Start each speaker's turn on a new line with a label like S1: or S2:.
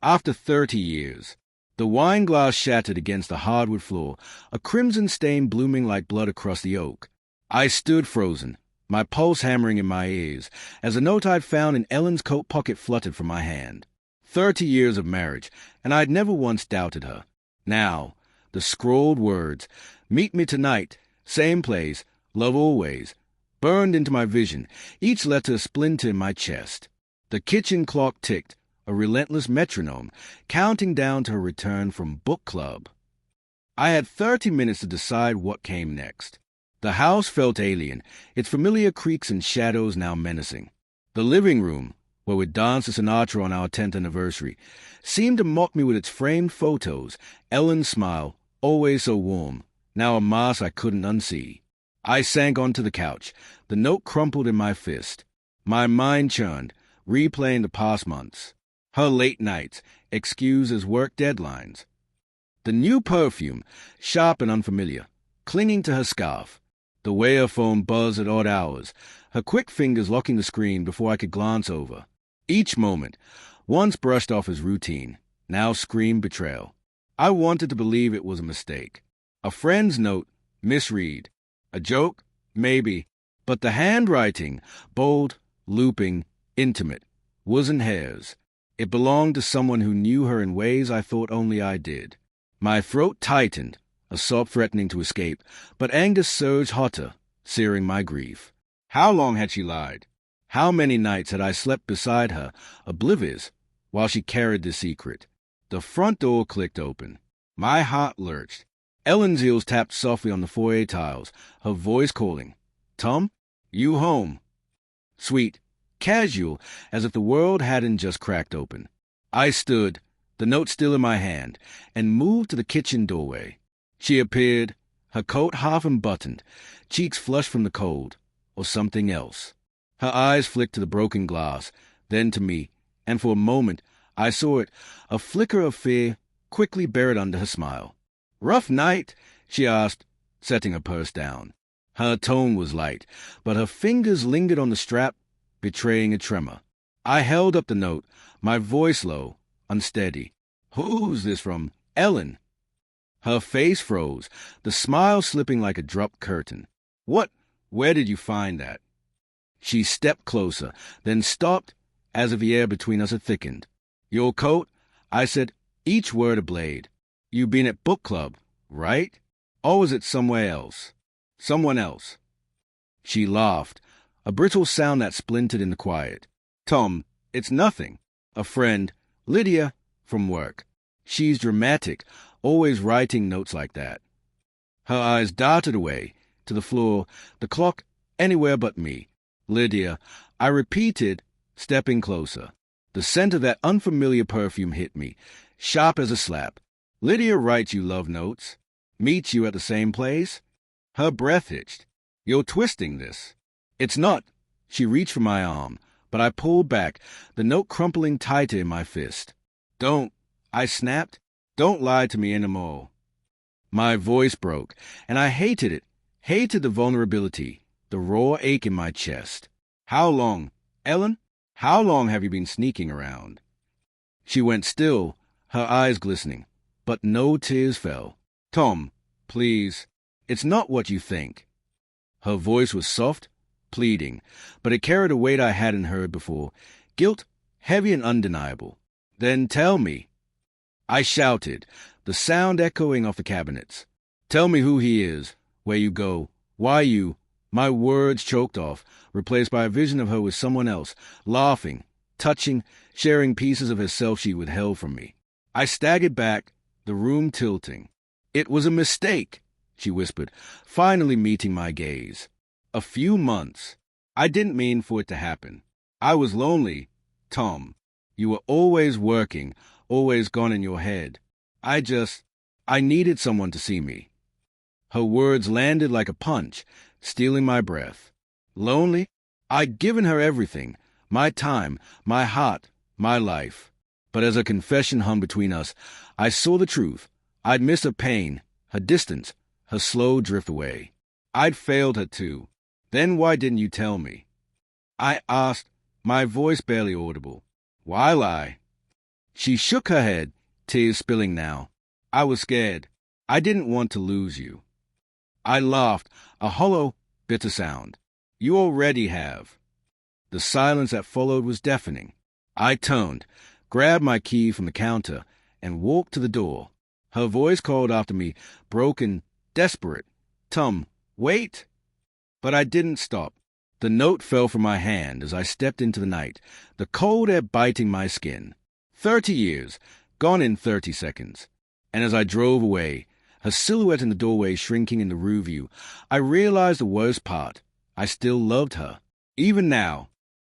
S1: After 30 years. The wine glass shattered against the hardwood floor, a crimson stain blooming like blood across the oak. I stood frozen, my pulse hammering in my ears, as a note I'd found in Ellen's coat pocket fluttered from my hand. 30 years of marriage, and I'd never once doubted her. Now, the scrawled words, "Meet me tonight, same place, love always," burned into my vision, each letter a splinter in my chest. The kitchen clock ticked, a relentless metronome, counting down to her return from book club. I had 30 minutes to decide what came next. The house felt alien, its familiar creaks and shadows now menacing. The living room, where we'd danced to Sinatra on our 10th anniversary, seemed to mock me with its framed photos, Ellen's smile, always so warm, now a mask I couldn't unsee. I sank onto the couch, the note crumpled in my fist. My mind churned, replaying the past months. Her late nights, excused as work deadlines. The new perfume, sharp and unfamiliar, clinging to her scarf. The way her phone buzzed at odd hours, her quick fingers locking the screen before I could glance over. Each moment, once brushed off as routine, now screamed betrayal. I wanted to believe it was a mistake. A friend's note, misread. A joke? Maybe. But the handwriting, bold, looping, intimate, wasn't hers. It belonged to someone who knew her in ways I thought only I did. My throat tightened, a sob threatening to escape, but anger surged hotter, searing my grief. How long had she lied? How many nights had I slept beside her, oblivious, while she carried the secret? The front door clicked open. My heart lurched. Ellen's heels tapped softly on the foyer tiles, her voice calling, "Tom, you home?" Sweet, casual, as if the world hadn't just cracked open. I stood, the note still in my hand, and moved to the kitchen doorway. She appeared, her coat half unbuttoned, cheeks flushed from the cold, or something else. Her eyes flicked to the broken glass, then to me, and for a moment I saw it, a flicker of fear quickly buried under her smile. "Rough night?" she asked, setting her purse down. Her tone was light, but her fingers lingered on the strap, betraying a tremor. I held up the note, my voice low, unsteady. "Who's this from? Ellen?" Her face froze, the smile slipping like a dropped curtain. Where did you find that?" She stepped closer, then stopped, as if the air between us had thickened. "Your coat?" I said, each word a blade. "You been at book club, right? Or was it somewhere else? Someone else?" She laughed, a brittle sound that splintered in the quiet. "Tom, it's nothing. A friend, Lydia, from work. She's dramatic, always writing notes like that." Her eyes darted away, to the floor, the clock, anywhere but me. "Lydia," I repeated, stepping closer. The scent of that unfamiliar perfume hit me, sharp as a slap. "Lydia writes you love notes. Meets you at the same place?" Her breath hitched. "You're twisting this." "It's not." She reached for my arm, but I pulled back, the note crumpling tighter in my fist. "Don't," I snapped. "Don't lie to me anymore." My voice broke, and I hated it, hated the vulnerability, the raw ache in my chest. "How long, Ellen? How long have you been sneaking around?" She went still, her eyes glistening, but no tears fell. "Tom, please, it's not what you think." Her voice was soft, pleading, but it carried a weight I hadn't heard before, guilt, heavy and undeniable. "Then tell me." I shouted, the sound echoing off the cabinets. "Tell me who he is, where you go, why you—" My words choked off, replaced by a vision of her with someone else, laughing, touching, sharing pieces of herself she withheld from me. I staggered back, the room tilting. "It was a mistake," she whispered, finally meeting my gaze. "A few months. I didn't mean for it to happen. I was lonely, Tom. You were always working, always gone in your head. I needed someone to see me." Her words landed like a punch, stealing my breath. Lonely? I'd given her everything, my time, my heart, my life. But as a confession hung between us, I saw the truth. I'd missed her pain, her distance, her slow drift away. I'd failed her too. "Then why didn't you tell me?" I asked, my voice barely audible. "Why lie?" She shook her head, tears spilling now. I was scared. I didn't want to lose you. I laughed, a hollow, bitter sound. You already have. The silence that followed was deafening. I turned, grabbed my key from the counter, and walked to the door. Her voice called after me, broken, desperate. Tom, wait! But I didn't stop. The note fell from my hand as I stepped into the night, the cold air biting my skin. 30 years, gone in 30 seconds. And as I drove away, her silhouette in the doorway shrinking in the rear view, I realized the worst part. I still loved her. Even now,